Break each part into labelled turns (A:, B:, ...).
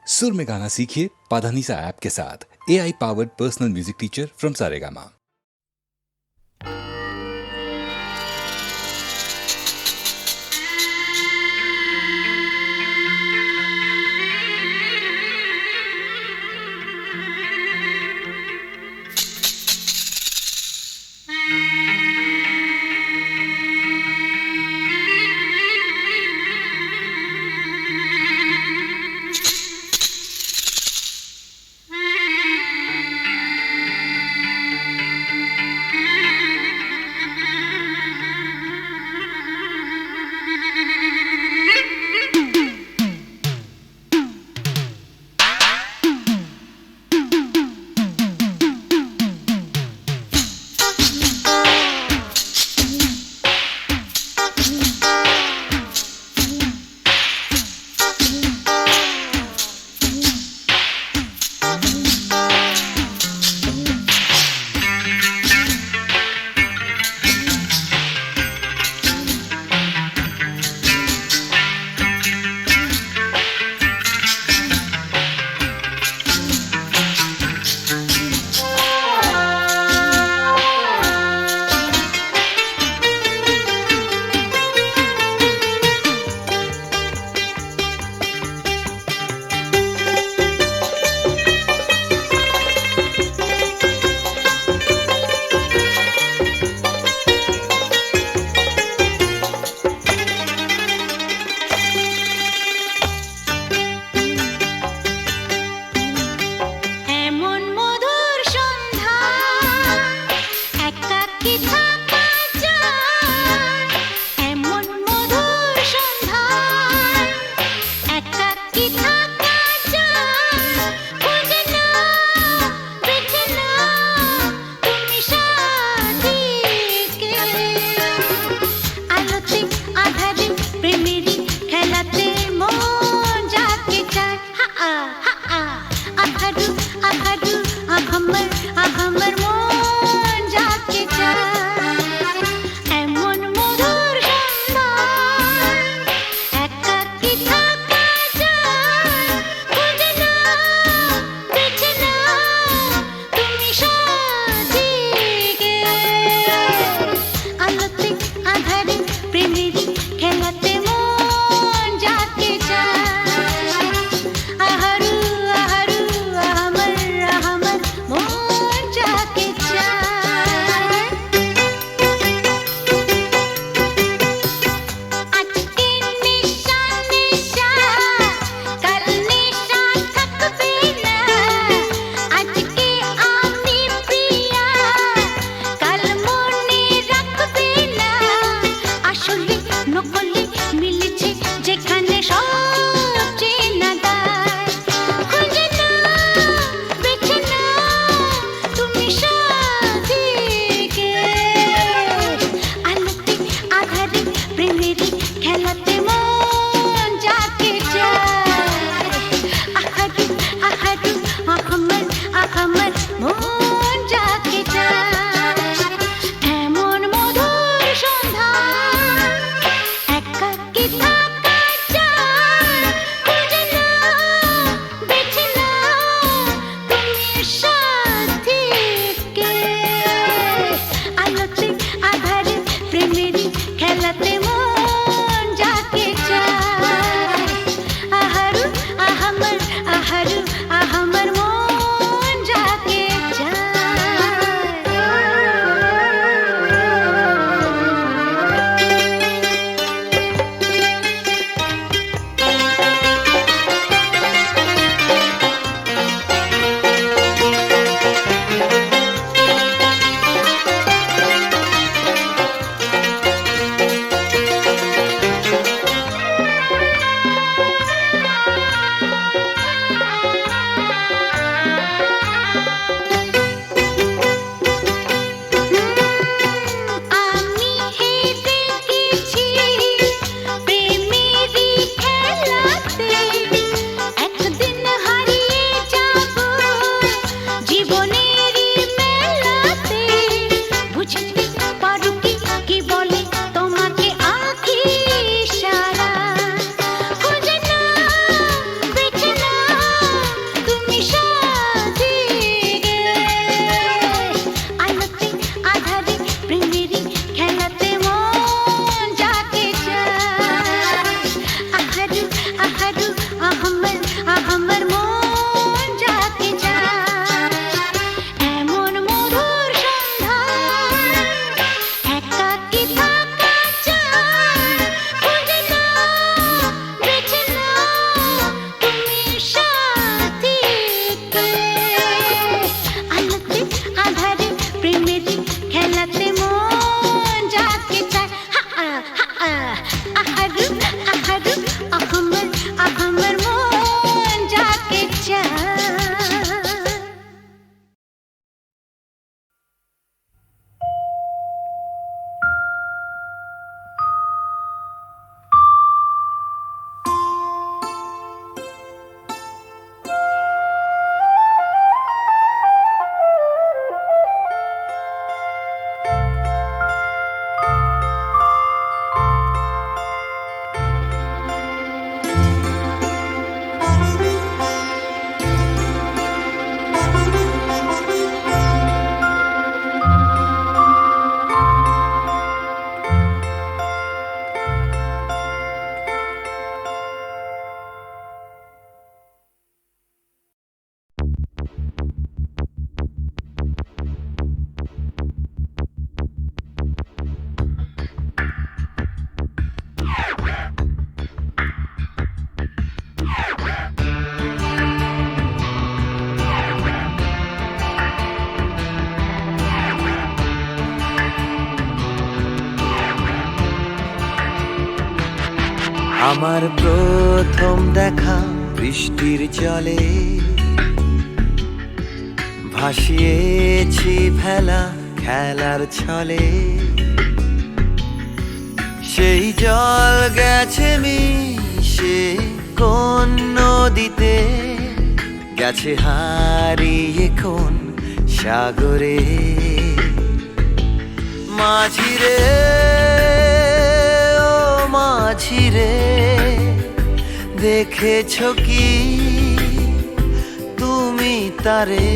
A: सुर में गाना सीखिए पाधानीसा ऐप के साथ। AI powered personal music teacher from Saregama.
B: আমার প্রথম দেখা বৃষ্টির জলে ভাসিয়েছি ভেলা খেলার ছলে, সেই জল গেছে মিশে কোন নদীতে, গেছে হারিয়ে কোন সাগরে। মাঝিরে ও মাঝিরে, দেখেছ কি তুমি তারে?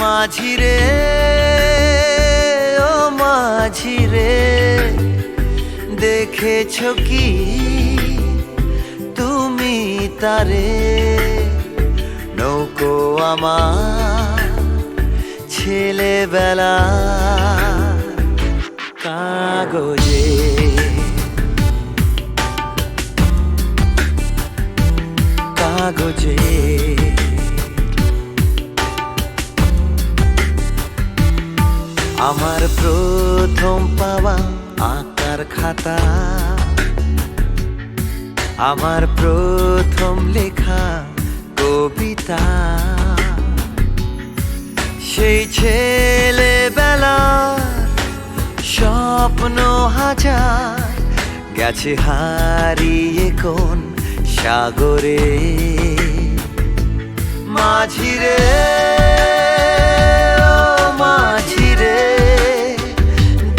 B: মাঝিরে ও মাঝিরে, দেখেছ কি তুমি তারে? নৌকো আমার ছেলেবেলা কাগজে, কাগজে। আমার প্রথম পাওয়া আঁকার খাতা, আমার প্রথম লেখা কবিতা, সেই ছেলেবেলার স্বপ্ন হাজার, গেছে হারিয়ে কোন সাগরে। মাঝিরে ও মাঝিরে,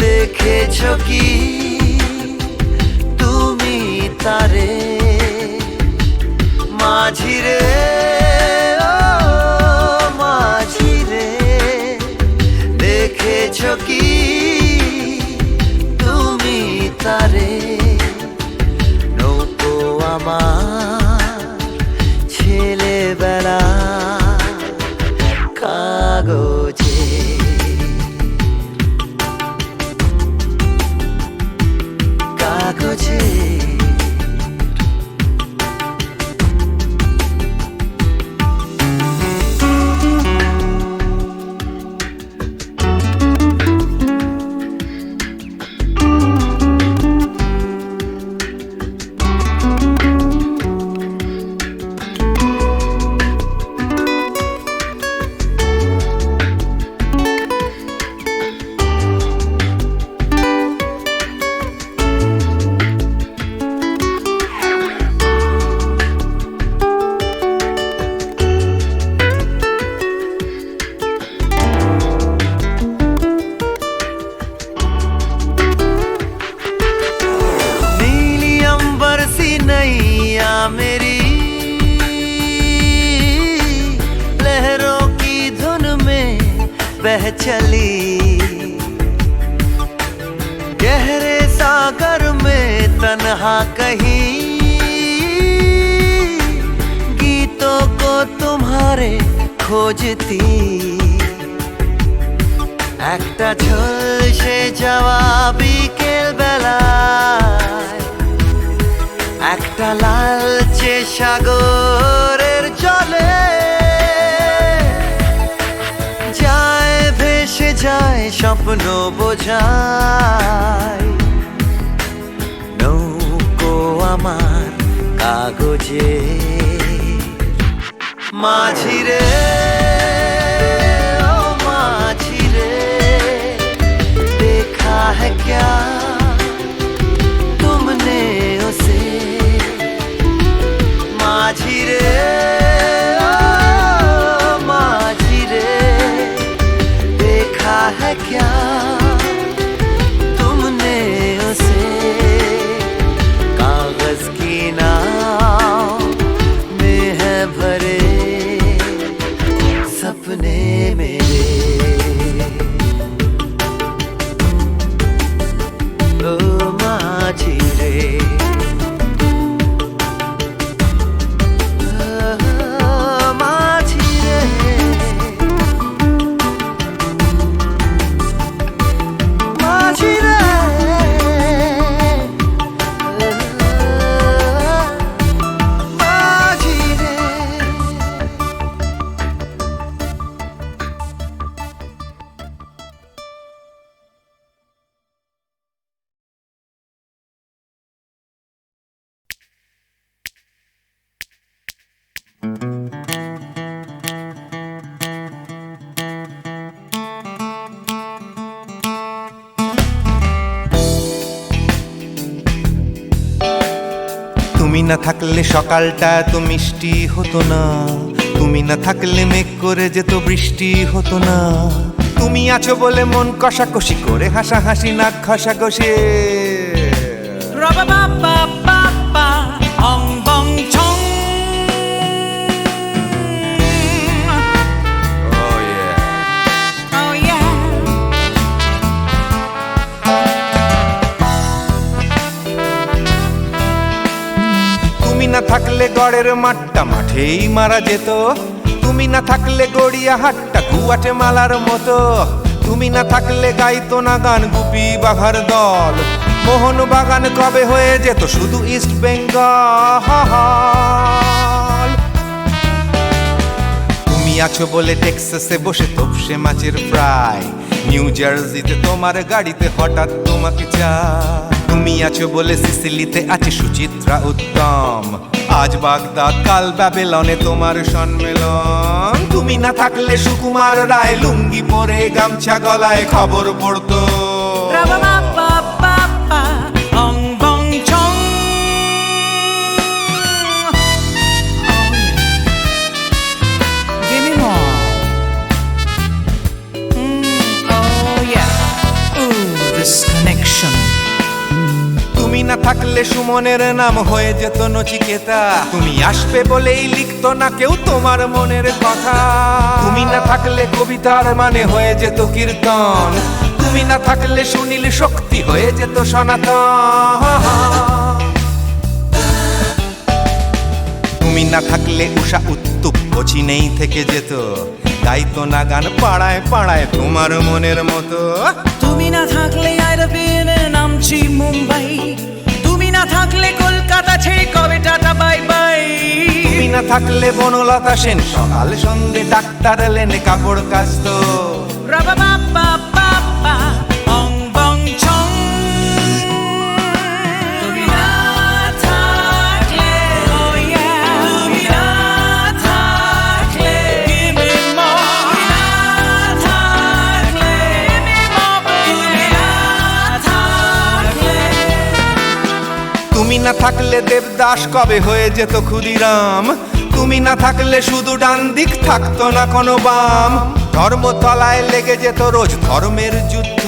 B: দেখেছ কি তুমি তারে? মাঝিরে ও মাঝিরে, দেখেছ কি তুমি তারে? নৌকো আমার ছেলেবেলা কাগজে, কাগজে। नैया मेरी लहरों की धुन में बह चली, गहरे सागर में तन्हा कहीं गीतों को तुम्हारे खोजती। একটা ঝলসে যাওয়া বিকেল বেলায়, একটা লালচে সাগরের জলে যায় ভেসে যায় স্বপ্ন বোঝায়। নৌকো আমার কাগজে, মাঝিরে ও মাঝিরে, देखा है क्या तुमने उसे? माझिरे ओ माझिरे, देखा है क्या तुमने उसे? कागज की नाव में है भरे सपने मेरे। ओ माझिरे, ओ
C: না থাকলে সকালটা এত মিষ্টি হতো না, তুমি না থাকলে মেঘ করে যেত বৃষ্টি হতো না। তুমি আছো বলে মন কষাকষি করে হাসাহাসি নাক ঘষাঘষি।
D: Ra-ba-ba-ba-ba-ba, ong bong chong.
C: Oh yeah.
D: Oh yeah.
C: তুমি না থাকলে গড়ের মাঠটা মাঠেই মারা যেত, তুমি না থাকলে গড়িয়া হাটটা গুয়াটে মালার মতো। তুমি না থাকলে গাইতো না গান গুপি বাঘার দল, মোহন বাগান কবে হয়ে যেত শুধু ইস্ট বেঙ্গল। তুমি আছো বলে টেক্সাসে বসে তোপসে মাছের ফ্রাই, নিউ জার্সিতে তোমার গাড়িতে হঠাৎ তোমাকে চাই। তুমি আছো বলে সিসিলিতে আছে সুচিত্রা উত্তম, আজ বাগদাদ কাল ব্যাবেলনে তোমার সম্মেলন। তুমি না থাকলে সুকুমার রায় লুঙ্গি পরে গামছা গলায় খবর পড়তো।
D: Ra-ba-ba-ba-ba-ba, ong bong chong. Give me more. Oh yeah. Ooh, this connection.
C: তুমি না থাকলে সুমনের নাম হয়ে যেত নচিকেতা, তুমি আসবে বলেই লিখতো না কেউ তোমার মনের কথা। তুমি না থাকলে কবিতার মানে হয়ে যেত কীর্তন, তুমি না থাকলে সুনীল শক্তি হয়ে যেত সনাতন। তুমি না থাকলে উষা উত্তুপ কোচিনেই থেকে যেত, গাইতো না গান পাড়ায় পাড়ায় তোমার মনের মতো।
D: তুমি না থাকলে I'd have been in নামছি মুম্বাই, তুমি না থাকলে কলকাতা ছেড়ে কবে টাটা বাই বাই।
C: তুমি না থাকলে বনলতা সেন সকাল সন্ধে ডাক্তার লেনে কাপড় কাচতো।
D: Ra-ba-ba-ba-ba-ba, ong bong chong. তুমি না থাকলে, oh yeah, তুমি না থাকলে, give me more. তুমি না থাকলে, give me more. তুমি না থাকলে,
C: তুমি না থাকলে দেবদাস কবে হয়ে যেত ক্ষুদিরাম, তুমি না থাকলে শুধু ডান দিক থাকতো না কোনো বাম। ধর্মতলায় লেগে যেত রোজ ধর্মের যুদ্ধ,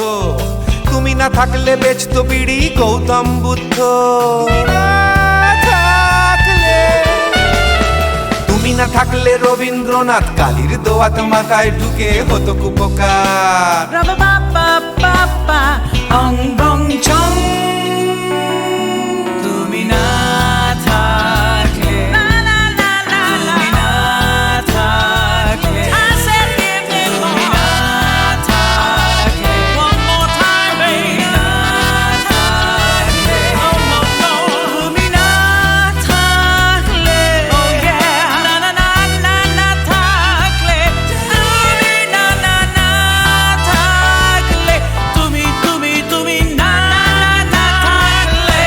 C: তুমি না থাকলে বেচতো বিড়ি গৌতম বুদ্ধ। তুমি না থাকলে রবীন্দ্রনাথ কালীর দোয়াত মাথায় ঢুকে হতো কুপকার।
D: Ra-ba-ba-ba-ba-ba, ong bong chong. তুমি না থাকলে, তুমি না থাকলে, I said give me more. তুমি না থাকলে, one more time, baby. তুমি না থাকলে, oh no no. তুমি না থাকলে, oh yeah. না না না না না থাকলে, তুমি না না না থাকলে, তুমি না না না থাকলে,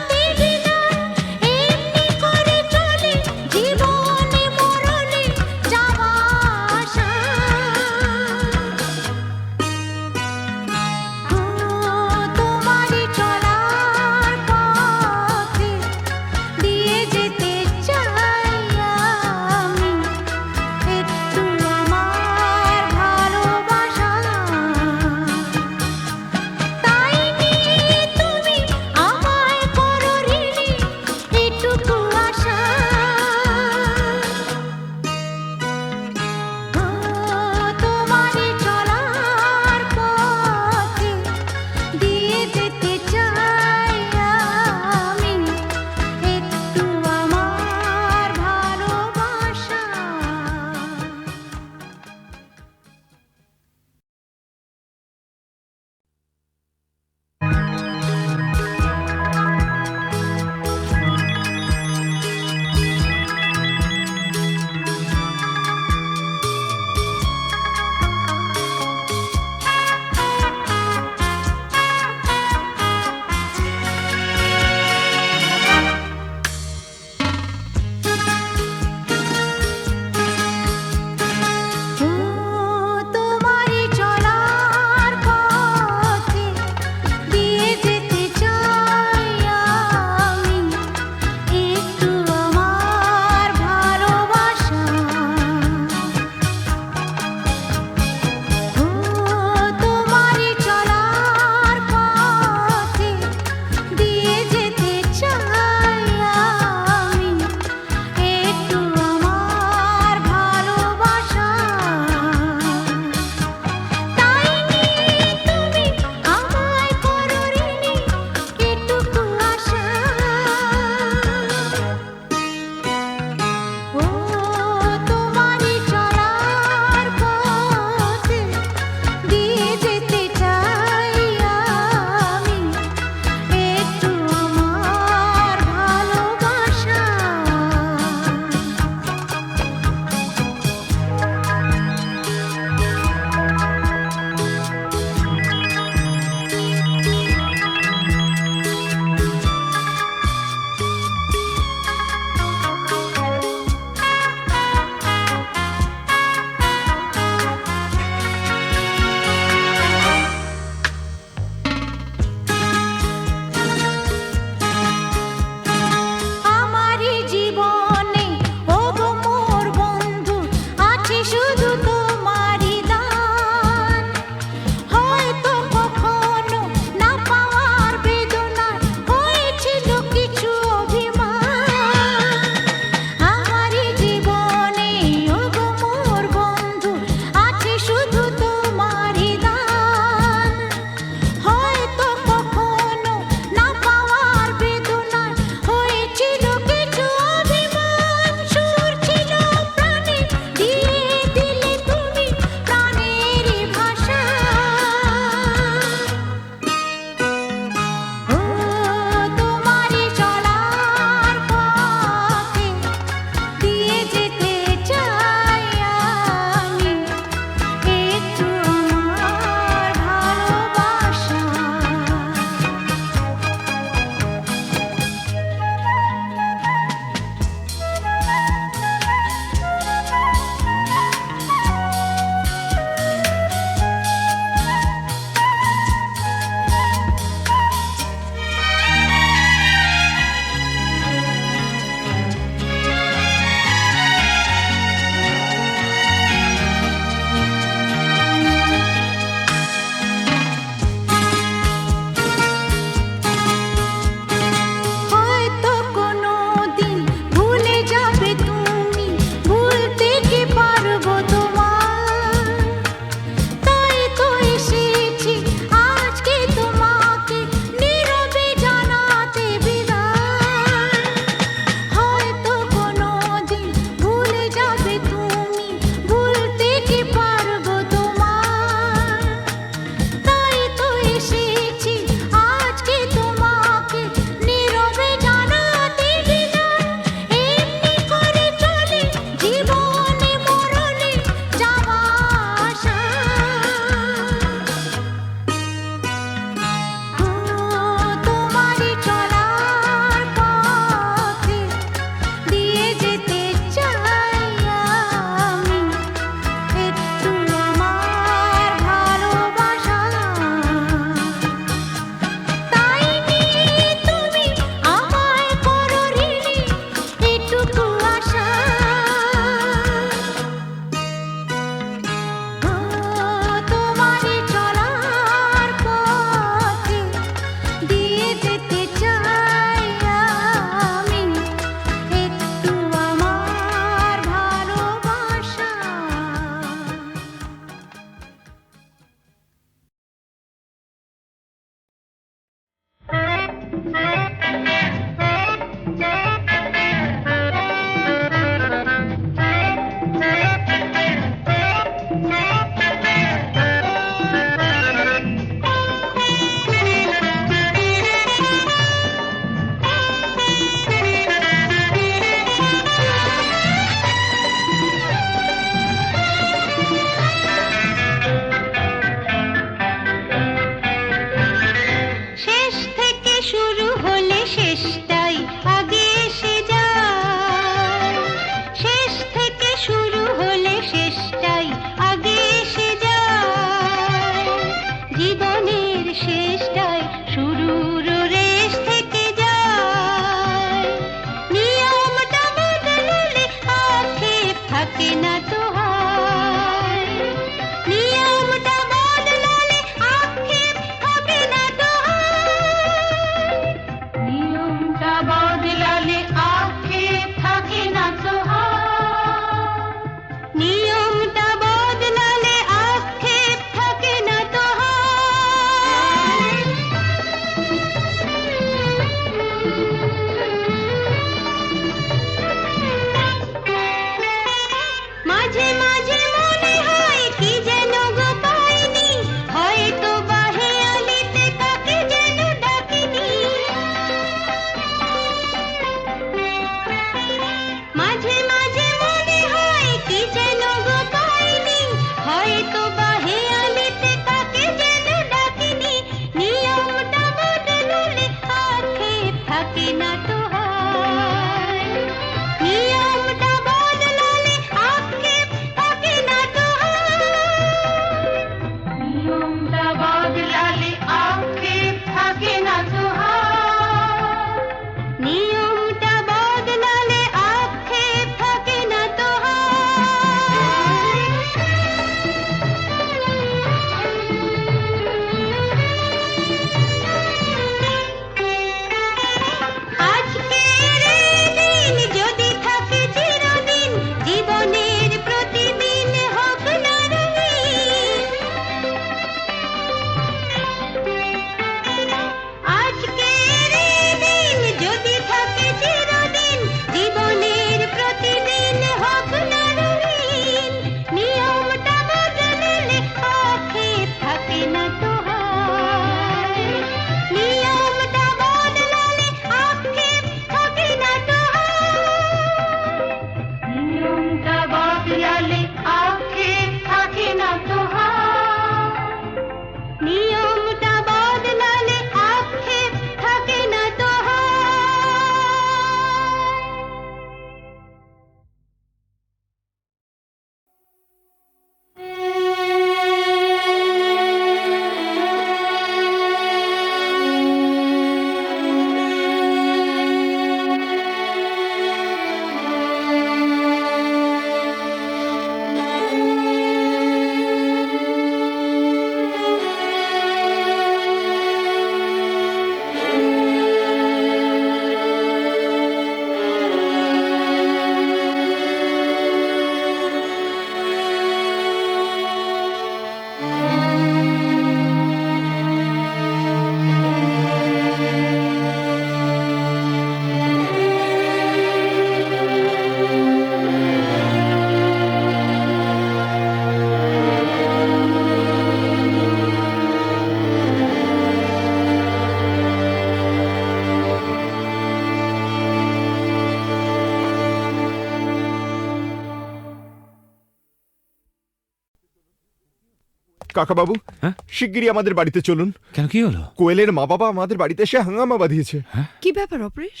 E: কাকাবাবু,
F: হ্যাঁ?
E: শিগগিরই আমাদের বাড়িতে চলুন।
F: কেন, কি হলো?
E: কোয়েলের মা বাবা আমাদের বাড়িতে এসে হাঙ্গামা বাঁধিয়েছে।
G: কি ব্যাপার অপরেশ?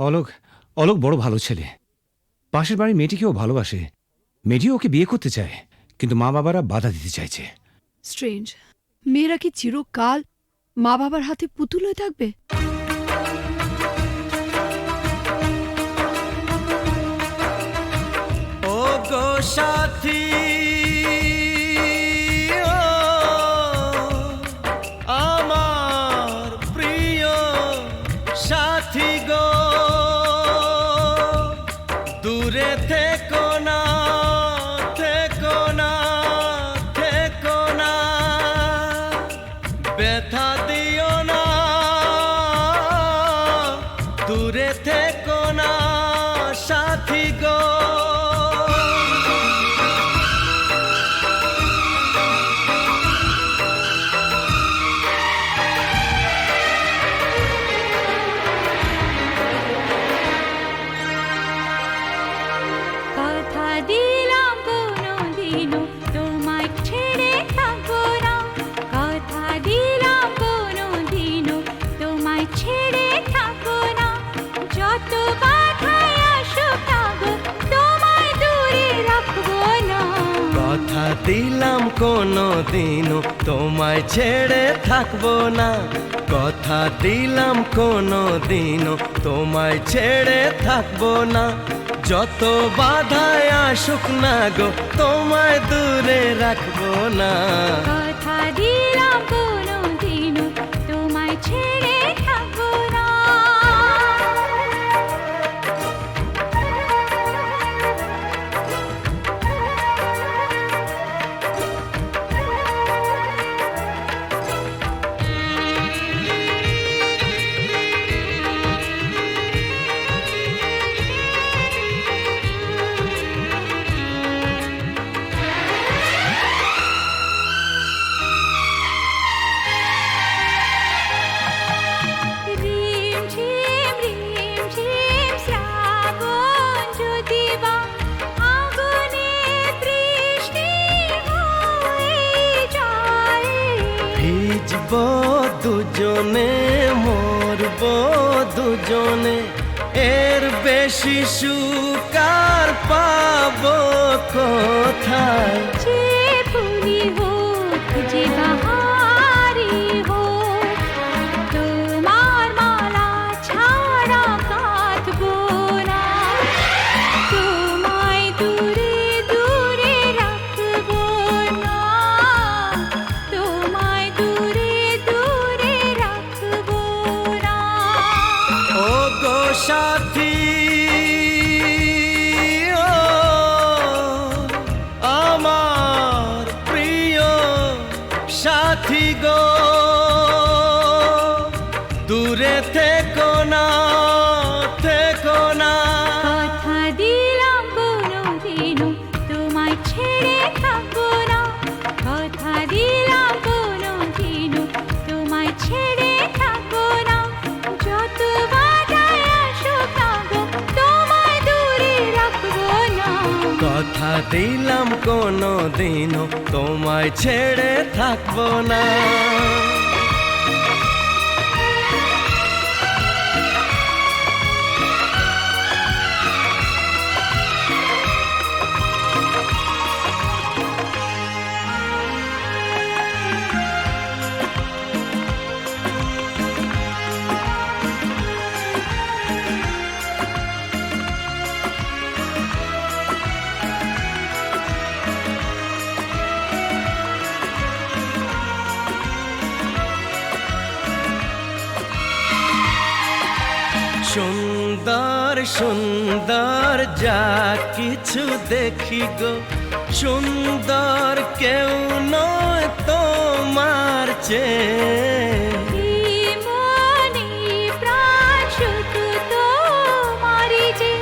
F: অলোক অলোক বড় ভালো ছেলে। পাশের বাড়ির মেয়েটিকেও ভালোবাসে। মেয়েটিও ওকে বিয়ে করতে চায়, কিন্তু মা বাবারা বাধা দিতে চাইছে।
G: স্ট্রেঞ্জ। মেয়েরা কি চিরকাল মা বাবার হাতে পুতুল হয়ে থাকবে?
D: ও গো সাথী, ও আমার প্রিয় সাথী গো, দূরে থেকো না, থেকো না, থেকো না, ব্যথা দিও না, দূরে থেকো না সাথী গো।
H: কথা দিলাম কোনোদিনও তোমায় ছেড়ে থাকবো না, কথা দিলাম কোনোদিনও তোমায় ছেড়ে থাকবো না, যত বাধাই আসুক না গো তোমায় দূরে রাখবো না।
D: কথা দিলাম কোনো দিনও তোমায় ছেড়ে থাকবো না, কথা দিলাম কোনো দিনও তোমায় ছেড়ে থাকবো না, যত বাধায় আসুক না গো তোমায় দূরে রাখবো না।
H: কথা দিলাম কোনোদিনও তোমায় ছেড়ে থাকবো না। রিমঝিম রিমঝিম শ্রাবণ যদি বা আগুনের বৃষ্টি হয়ে যায়,
D: ভিজবো দুজনে, মরবো দুজনে, এর বেশি সুখ আর পাবো কোথায়।
H: যে ফুলি হোক যে বাহারি হোক, তোমার মালা ছাড়া কাঁদবো না, তোমায় দূরে দূরে রাখবো না, তোমায় দূরে দূরে রাখবো না।
D: ও গো সাথী, ও আমার প্রিয় সাথী গো, দূরে থেকো না, থেকো না।
H: কথা দিলাম কোনোদিনও তোমায় ছেড়ে থাকবো না, কথা দিলাম কোনোদিনও তোমায় ছেড়ে থাকবো না, যত বাধাই আসুক না গো তোমায় দূরে রাখবো না।
D: কথা দিলাম কোনো দিনও তোমায় ছেড়ে থাকবো না। সুন্দর সুন্দর যা কিছু দেখি গো, সুন্দর কেউ নয় তোমার চেয়ে।
H: মনে প্রাণ শুধু তোমারই যে,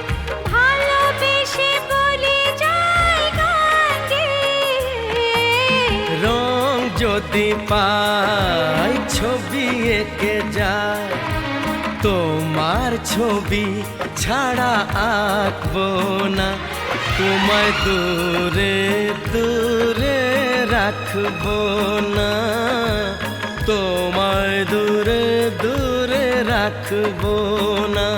H: ভালোবেসে বলে যায় গান গেয়ে।
D: রং যদি পাই ছবি এঁকে যায়, তোমার ছবি ছাড়া আঁকবো না, তোমায় দূরে দূরে রাখ
B: রাখবো না, তোমায় দূরে দূরে রাখবো না।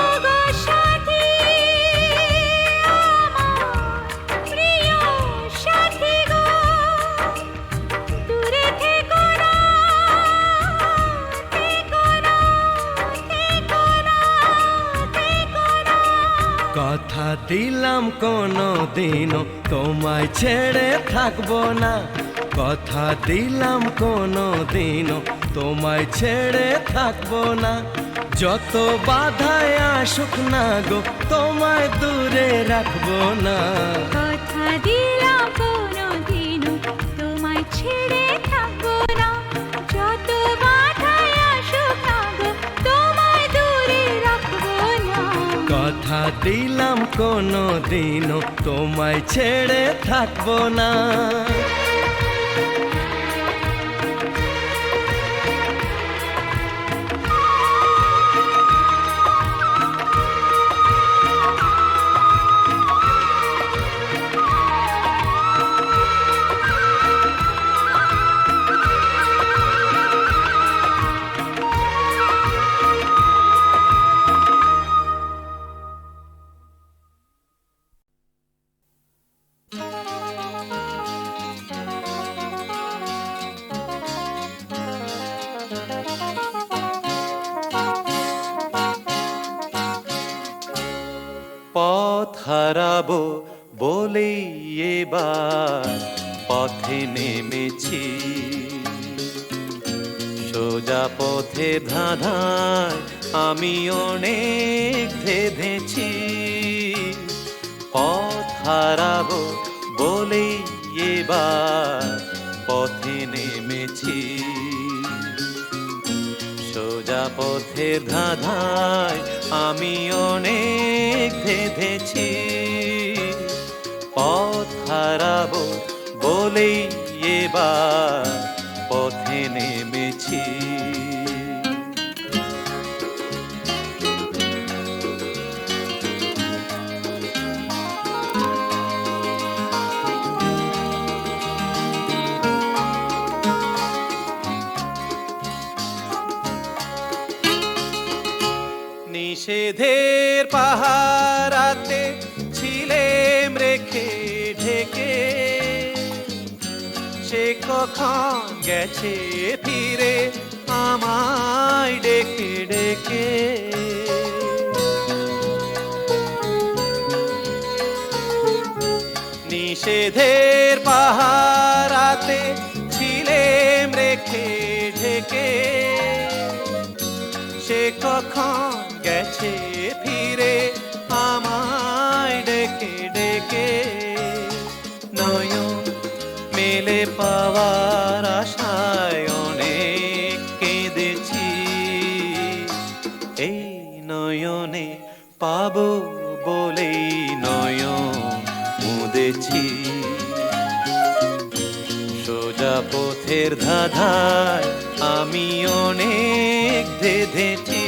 H: ওগো সাথী, আমার প্রিয় সাথী গো, দূরে থেকো না, থেকো না, থেকো না, থেকো না।
B: কথা দিলাম কোনো দিনও তোমায় ছেড়ে থাকবো না, কথা দিলাম কোনো দিনও তোমায় ছেড়ে থাকবো না। যত বাধায় আসুক না গো, তোমায় দূরে রাখবো না।
H: কথা দিলাম কোনোদিনও তোমায় ছেড়ে থাকবো না, যত বাধাই আসুক না গো, তোমায় দূরে রাখবো না।
B: কথা দিলাম কোনো দিনও তোমায় ছেড়ে থাকবো না। পথ হারাবো বলেই এবার পথে নেমেছি, সোজা পথে ধাঁধায় আমি অনেক ধেঁধেছি। পথ হারাবো বলেই এবার পথে নেমেছি, সোজা পথের ধাঁধায় আমি অনেক ধেঁধেছি। পথ হারাবো বলেই এবার পথে নেমেছি। নিষেধের পাহারাতে ছিলেম রেখে ঢেকে, সে কখন গেছে ফিরে আমায় ডেকে ডেকে। নিষেধের পাহারাতে ছিলেম রেখে ঢেকে, সে কখন গেছে ফিরে আমায় ডেকে ডেকে। নয়ন মেলে পাওয়ার আশায় অনেক কেঁদেছি, এই নয়নে পাবো বলেই নয়ন মুদেছি। সোজা পথের ধাঁধায় আমি অনেক ধেঁধেছি,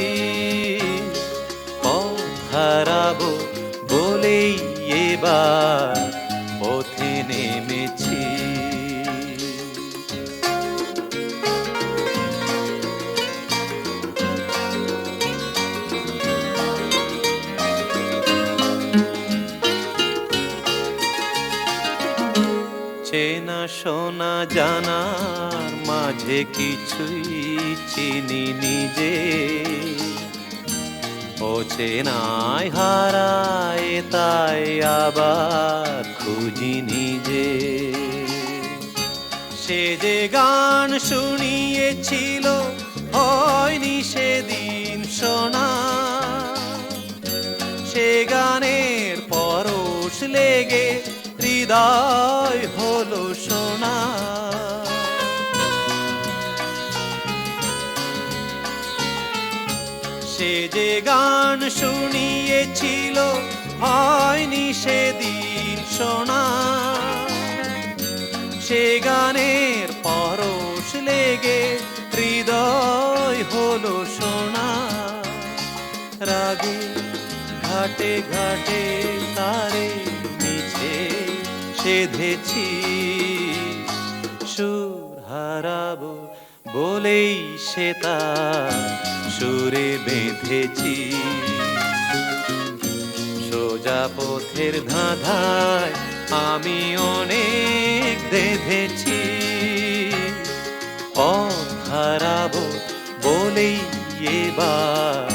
B: পথ হারাবো বলেই এবার পথে নেমেছি। চেনা শোনা জানার মাঝে কিছুই চিনি নিজে, ও চেনায় হারায় তাই আবার খুঁজি নিজে। সে যে গান শুনিয়েছিল হয়নি সেদিন শোনা, সে গানের পরশ লেগে হৃদয় হলো সোনা। সে যে গান শুনিয়েছিল হয়নি সেদিন শোনা, সে গানের পরশ লেগে হৃদয় হলো সোনা। রাগে ঘাটে ঘাটে তারে মিছে সেধেছি, সুর হারাবো বলেই সে তার সুরে বেঁধেছি। সোজা পথের ধাঁধায় আমি অনেক বেঁধেছি, পথ হারাবো বলেই এবার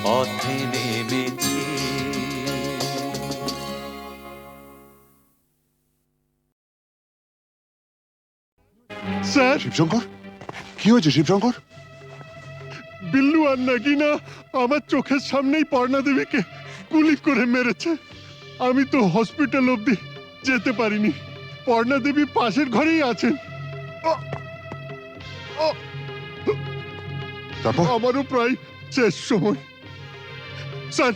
B: পথে নেমেছি।
E: স্যার,
I: শিবশঙ্কর, কি হয়েছে শিবশঙ্কর?
E: বিল্লু আর নাগিনা আমার চোখের সামনেই পর্ণা দেবীকে গুলি করে মেরেছে। আমি তো হসপিটাল অবধি যেতে পারিনি। পর্ণা দেবী পাশের ঘরেই আছেন।
I: তারপর?
E: আমারও প্রায় শেষ সময়। স্যার,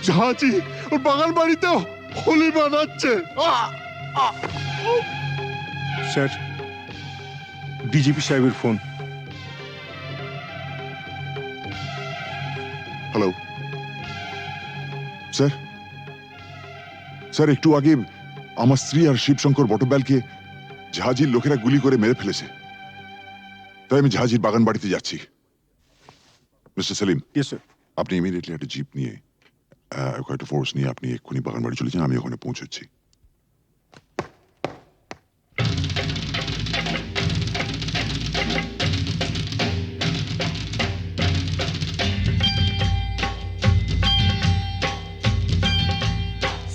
E: ঝাঁচি ওর বাগান বাড়িতেও হোলি বানাচ্ছে।
J: স্যার, ডিজিপি সাহেবের ফোন।
I: Hello sir. স্যার, একটু আগে আমার স্ত্রী আর শিবশঙ্কর বটব্যালকে ঝাঁঝির লোকেরা গুলি করে মেরে ফেলেছে। তাই আমি ঝাঁঝির বাগান বাড়িতে যাচ্ছি। Mister Selim,
J: yes sir.
I: আপনি ইমিডিয়েটলি একটা জিপ নিয়ে কয়েকটা ফোর্স নিয়ে আপনি এক্ষুনি বাগান বাড়ি চলে যান, আমি ওখানে পৌঁছচ্ছি।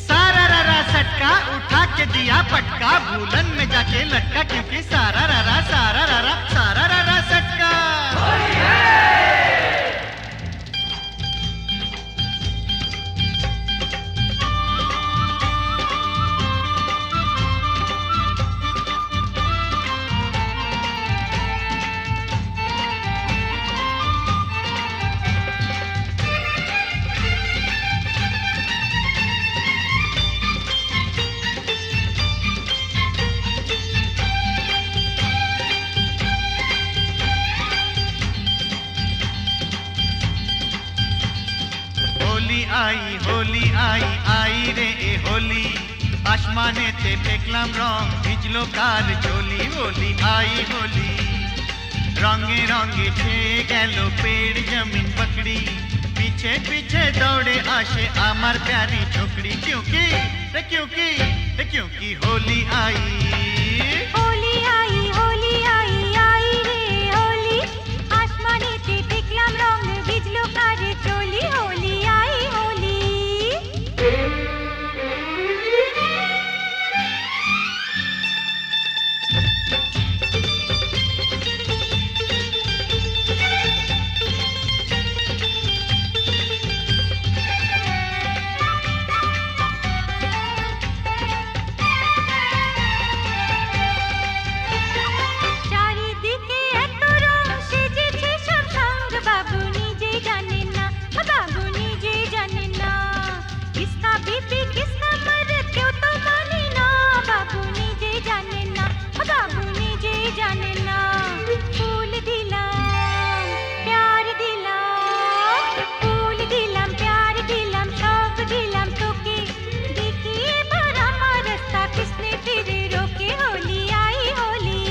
D: सारा रारा सटका उठा के दिया पटका, भूलन में जाके लटका, क्योंकि सारा रारा सटका। होली आई आई रे ए होली, आसमानेते फेकलाम रंग भिजलो काल चोली। होली आई होली, रंगे रंगे छेए गेलो पेड़ जमीन पकड़ी, पीछे पीछे दौड़े आशे आमार प्यारी छोकरी। क्योंकि होली आई
H: होली आई होली आई आई रे होली, आसमानेते देखलाम रंग बिजलो कारे चोली। होली आई होली। চারিদিকে এত রং সেজেছে সব সঙ্গ, বাবু নিজেই জানেন না, বাবু নিজেই জানেন না। কিসকা বিপি কিসকা মরদ কেউ তো মানে না, বাবু নিজেই জানেন না, বাবু নিজেই জানেন না। ফুল দিলাম প্যার দিলাম, ফুল দিলাম প্যার দিলাম, সব দিলাম তোকে, দেখি এবার আমার রাস্তা কিসনে ফিরে রোকে। হোলি আই হোলি।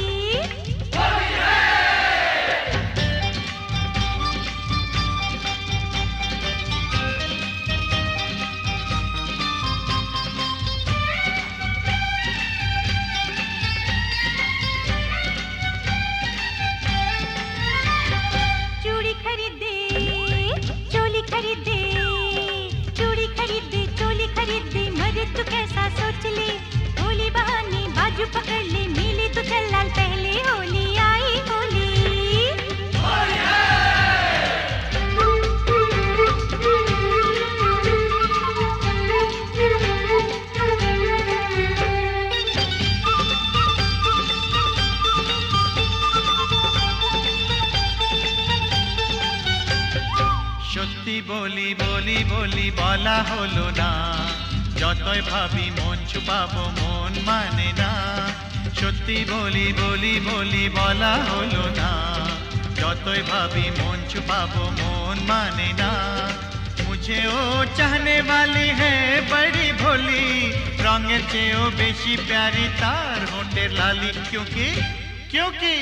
H: चूड़ी खरीदे चोली खरीदे, चूड़ी खरीदे चोली खरीदे, मरे तू कैसा सोच ले, होली बहाने बाजू पकड़ ले, मिले तो चल लाल पहले। होली आई होली।
D: সত্যি বলি বলি বলি বলা হলো না, যতই ভাবি মন ছুপাবো মন মানে না। সত্যি বলি বলি বলি বলা হলো না, যতই ভাবি মন ছুপাবো মন মানে ना। मुझे वो चाहने वाली है बड़ी भोली, রঙের চেয়েও বেশি প্যারি তার হোটের লালি क्योंकि क्योंकि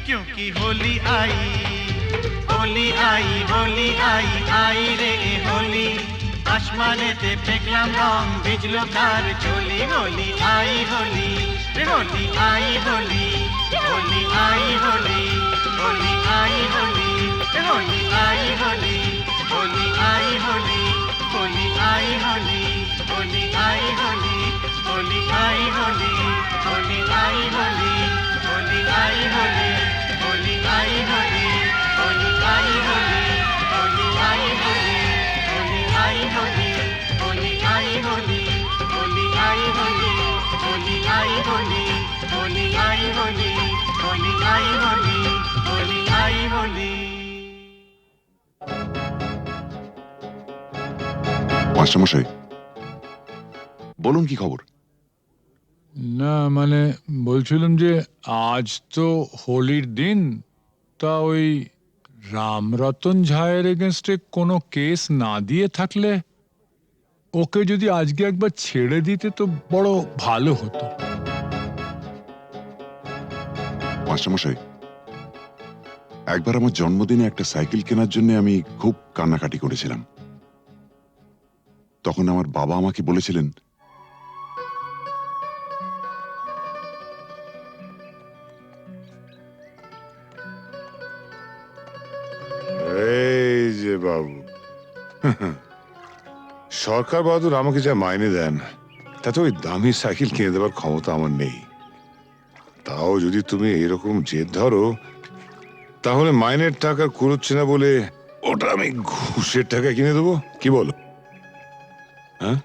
D: क्योंकि होली आई होली आई होली आई आई रे होली आसमानेते फेंकलाम रंग भिजलो तार चोली होली आई होली रे होली आई होली होली आई होली होली आई होली रे होली आई होली होली आई होली होली आई होली होली आई होली होली आई होली होली आई होली होली आई होली होली आई होली होली आई होली होली आई होली होली आई होली होली आई होली होली आई होली होली आई होली होली आई होली होली आई होली होली आई होली
I: মাস্টারমশাই বলুন কি খবর?
K: না মানে বলছিলাম যে আজ তো হোলির দিন, তা ওই রামরতন ঝায়ের এগেনস্টে কোনো কেস না দিয়ে থাকলে ওকে যদি আজকে একবার ছেড়ে দিতে তো বড় ভালো হতো।
I: মাস্টারমশাই একবার আমার জন্মদিনে একটা সাইকেল কেনার জন্য আমি খুব কান্নাকাটি করেছিলাম। তখন আমার বাবা আমাকে বলেছিলেন,
L: এই যে বাবু, সরকার বাহাদুর আমাকে যা মাইনে দেন তাতে ওই দামি সাইকেল কিনে দেওয়ার ক্ষমতা আমার নেই। তাও যদি তুমি এরকম জেদ ধরো তাহলে মাইনের টাকা কুড়োচ্ছে না বলে ওটা আমি ঘুষের টাকা কিনে দেবো, কি বলো? হ্যাঁ,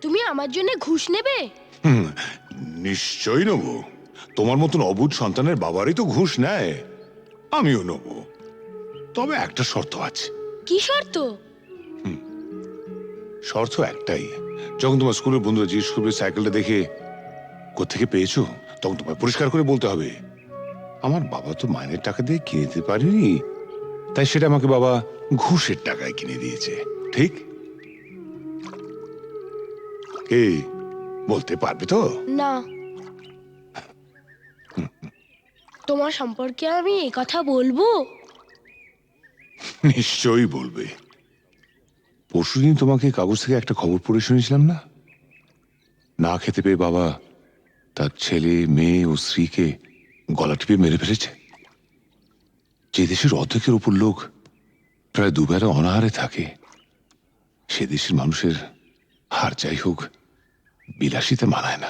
H: তুমি আমার জন্য ঘুষ নেবে?
L: নিশ্চয়ই নেবো। তোমার মতন অবুঝ সন্তানের বাবারই তো ঘুষ নেয়, আমিও নেবো। তবে একটা শর্ত আছে।
H: কি শর্ত?
L: শর্ত একটাই, যখন তোমার স্কুলের বন্ধুরা জিজ্ঞেস করবে সাইকেলটা দেখে কোত্থেকে পেয়েছো, তখন তোমায় পরিষ্কার করে বলতে হবে আমার বাবা তো মাইনের টাকা দিয়ে কিনে দিতে পারেনি, তাই সেটা আমাকে বাবা ঘুষের টাকায় কিনে দিয়েছে। ঠিক? কি বলতে পারবে তো?
H: না। তোমার সম্পর্কে আমি এই কথা বলবো?
L: নিশ্চয়ই বলবে। পরশুদিন তোমাকে কাগজ থেকে একটা খবর পড়ে শুনেছিলাম না? না খেতে পেয়ে বাবা তার ছেলে, মেয়ে ও স্ত্রীকে গলা টিপে মেরে ফেলেছে। যে দেশের অর্ধেকের উপর লোক প্রায় দুবেলা অনাহারে থাকে, সে দেশের মানুষের হার যাই হোক বিলাসিতে মানায় না।